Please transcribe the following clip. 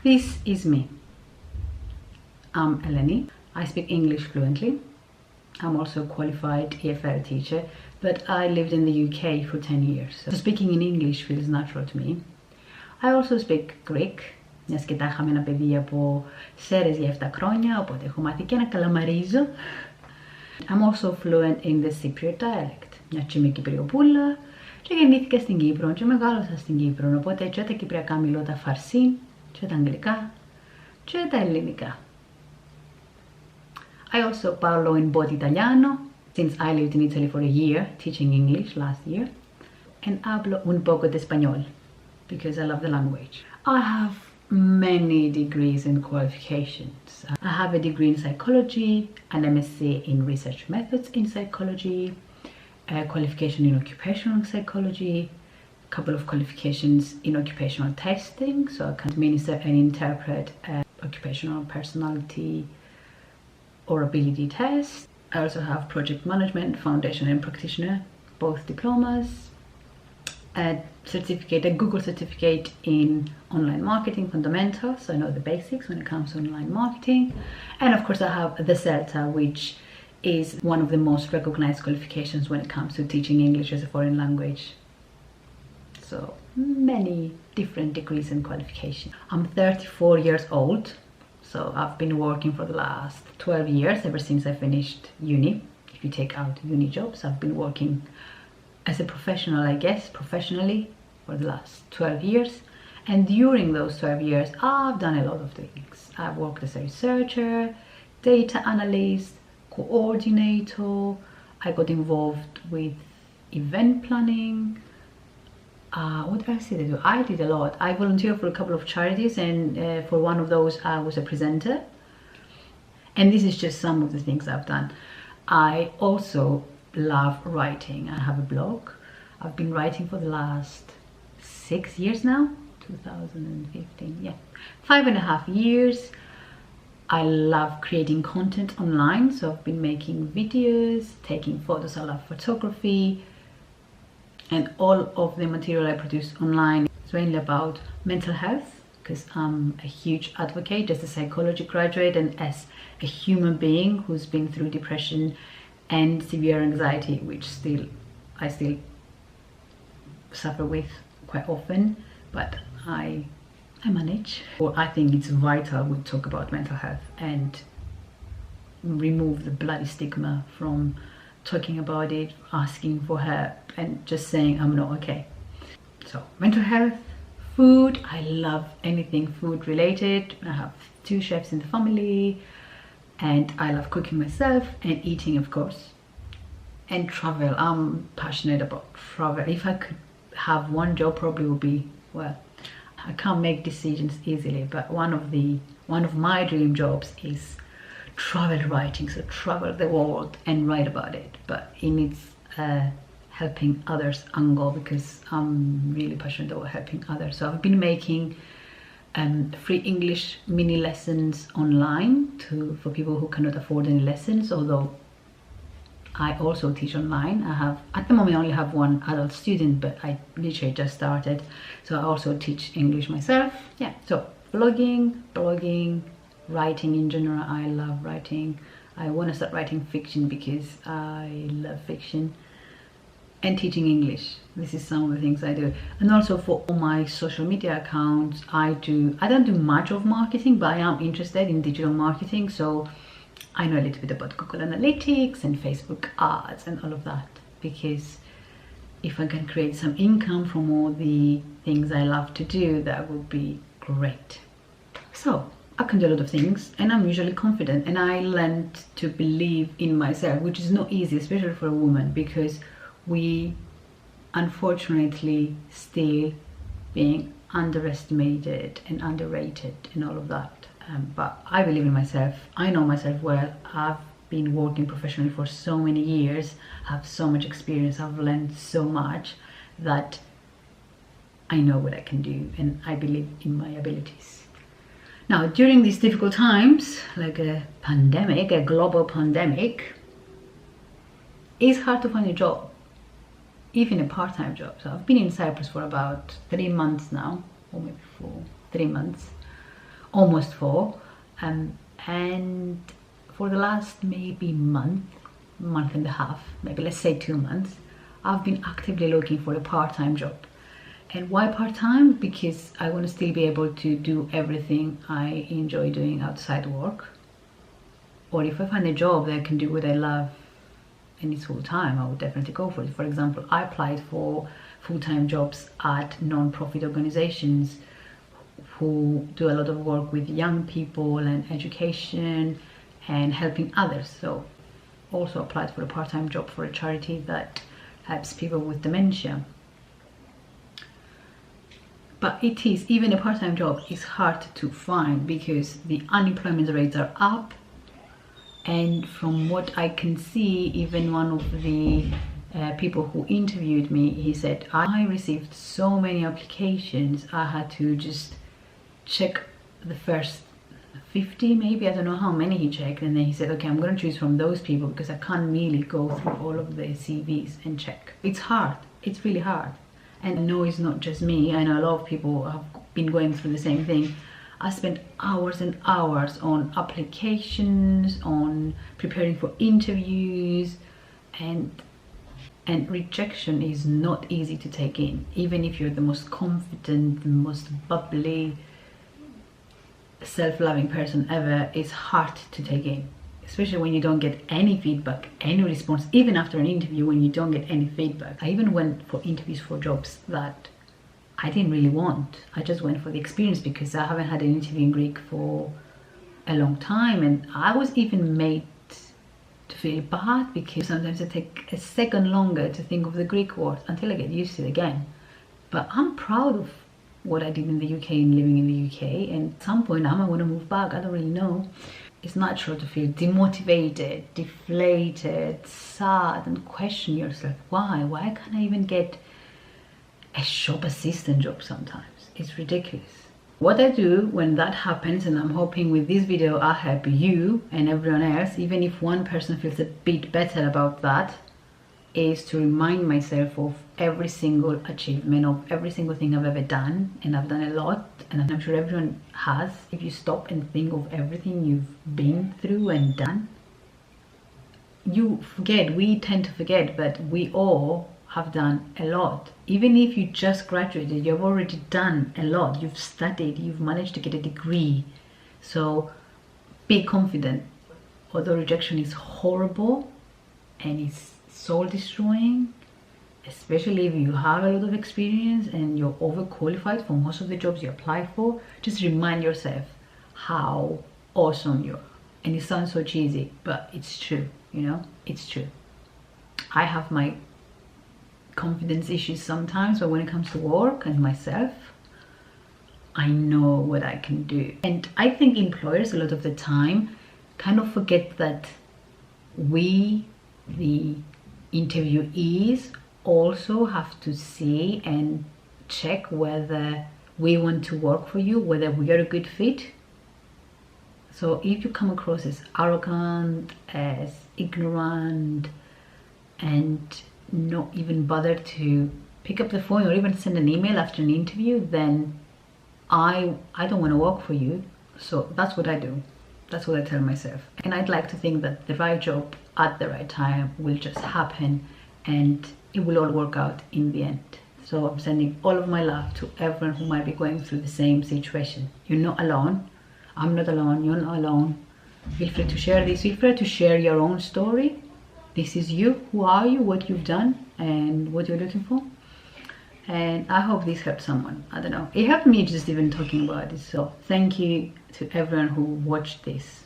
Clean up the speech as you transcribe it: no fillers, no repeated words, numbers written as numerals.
This is me. I'm Eleni. I speak English fluently. I'm also a qualified EFL teacher, but I lived in the UK for 10 years, so speaking in English feels natural to me. I also speak Greek, μιας και τα είχαμε ένα παιδί από Σέρες για 7 χρόνια, οπότε έχω μάθει και να καλαμαρίζω. I'm also fluent in the Cypriot dialect, μια και είμαι Κυπριοπούλα και γεννήθηκα στην Κύπρο και μεγάλωσα στην Κύπρο, οπότε και τα κυπριακά μιλώ τα φαρσί, και τα αγγλικά και τα ελληνικά. I also parlo in both Italiano, since I lived in Italy for a year, teaching English last year, and hablo un poco de español, because I love the language. I have many degrees and qualifications. I have a degree in psychology, an MSc in research methods in psychology, a qualification in occupational psychology, a couple of qualifications in occupational testing, so I can administer and interpret occupational personality or ability tests. I also have project management, foundation and practitioner, both diplomas, a certificate, a Google certificate in online marketing fundamentals, so I know the basics when it comes to online marketing. And of course I have the CERTA, which is one of the most recognized qualifications when it comes to teaching English as a foreign language. So many different degrees and qualifications. I'm 34 years old, so I've been working for the last 12 years, ever since I finished uni. If you take out uni jobs, I've been working as a professional, I guess, professionally for the last 12 years. And during those 12 years, I've done a lot of things. I've worked as a researcher, data analyst, coordinator. I got involved with event planning. What else did I do? I did a lot. I volunteered for a couple of charities, and for one of those I was a presenter. And this is just some of the things I've done. I also love writing. I have a blog. I've been writing for the last 6 years now. 2015, yeah, 5.5 years. I love creating content online, so I've been making videos, taking photos. I love photography, and all of the material I produce online is mainly about mental health, because I'm a huge advocate as a psychology graduate and as a human being who's been through depression and severe anxiety, which I still suffer with quite often, but I manage. Well, I think it's vital we talk about mental health and remove the bloody stigma from talking about it, asking for help, and just saying I'm not okay. So mental health, food, I love anything food related. I have 2 chefs in the family, and I love cooking myself and eating, of course. And travel, I'm passionate about travel. If I could have one job, probably would be, well, I can't make decisions easily, but one of my dream jobs is travel writing, so travel the world and write about it, but it needs helping others angle, because I'm really passionate about helping others. So I've been making free English mini lessons online for people who cannot afford any lessons, although I also teach online. I have, at the moment, I only have 1 adult student, but I literally just started, so I also teach English myself. Yeah, so blogging, writing in general. I love writing. I want to start writing fiction because I love fiction, and teaching English. This is some of the things I do. And also for all my social media accounts, I don't do much of marketing, but I am interested in digital marketing, so I know a little bit about Google Analytics and Facebook ads and all of that, because if I can create some income from all the things I love to do, that would be great. So I can do a lot of things, and I'm usually confident, and I learned to believe in myself, which is not easy, especially for a woman, because we unfortunately still being underestimated and underrated and all of that. But I believe in myself. I know myself well. I've been working professionally for so many years, have so much experience, I've learned so much that I know what I can do, and I believe in my abilities. Now, during these difficult times, like a pandemic, a global pandemic, it's hard to find a job, even a part-time job. So I've been in Cyprus for about 3 months now, or maybe 3 months. almost 4. And for the last maybe month and a half, maybe let's say 2 months, I've been actively looking for a part-time job. And why part-time? Because I want to still be able to do everything I enjoy doing outside work. Or if I find a job that I can do what I love and it's full-time, I would definitely go for it. For example, I applied for full-time jobs at non-profit organizations who do a lot of work with young people and education and helping others. So also applied for a part-time job for a charity that helps people with dementia. But it is, even a part-time job is hard to find because the unemployment rates are up. And from what I can see, even one of the people who interviewed me, he said, I received so many applications, I had to just check the first 50 maybe, I don't know how many he checked, and then he said, okay, I'm going to choose from those people because I can't really go through all of the CVs and check. It's hard, it's really hard. And no, it's not just me, I know a lot of people have been going through the same thing. I spent hours and hours on applications, on preparing for interviews, and rejection is not easy to take in. Even if you're the most confident, the most bubbly, self-loving person ever, it's hard to take in. Especially when you don't get any feedback, any response, even after an interview when you don't get any feedback. I even went for interviews for jobs that I didn't really want. I just went for the experience because I haven't had an interview in Greek for a long time, and I was even made to feel bad because sometimes I take a second longer to think of the Greek words until I get used to it again. But I'm proud of what I did in the UK and living in the UK, and at some point I might want to move back, I don't really know. It's natural to feel demotivated, deflated, sad, and question yourself. Why can't I even get a shop assistant job sometimes? It's ridiculous. What I do when that happens, and I'm hoping with this video I'll help you and everyone else, even if one person feels a bit better about that, is to remind myself of every single achievement, of every single thing I've ever done, and I've done a lot, and I'm sure everyone has. If you stop and think of everything you've been through and done, you forget. We tend to forget, but we all have done a lot. Even if you just graduated, you've already done a lot. You've studied, you've managed to get a degree. So be confident. Although rejection is horrible and it's soul destroying, especially if you have a lot of experience and you're overqualified for most of the jobs you apply for, just remind yourself how awesome you are. And it sounds so cheesy, but it's true, you know, it's true. I have my confidence issues sometimes, but when it comes to work and myself, I know what I can do. And I think employers a lot of the time kind of forget that we, the interviewees, also have to see and check whether we want to work for you, whether we are a good fit. So if you come across as arrogant, as ignorant, and not even bother to pick up the phone or even send an email after an interview, then I don't want to work for you. So that's what I do. That's what I tell myself. And I'd like to think that the right job at the right time will just happen and it will all work out in the end. So I'm sending all of my love to everyone who might be going through the same situation. You're not alone. I'm not alone. You're not alone. Feel free to share this. Feel free to share your own story. This is you. Who are you? What you've done and what you're looking for. And I hope this helped someone. I don't know. It helped me just even talking about it. So thank you to everyone who watched this.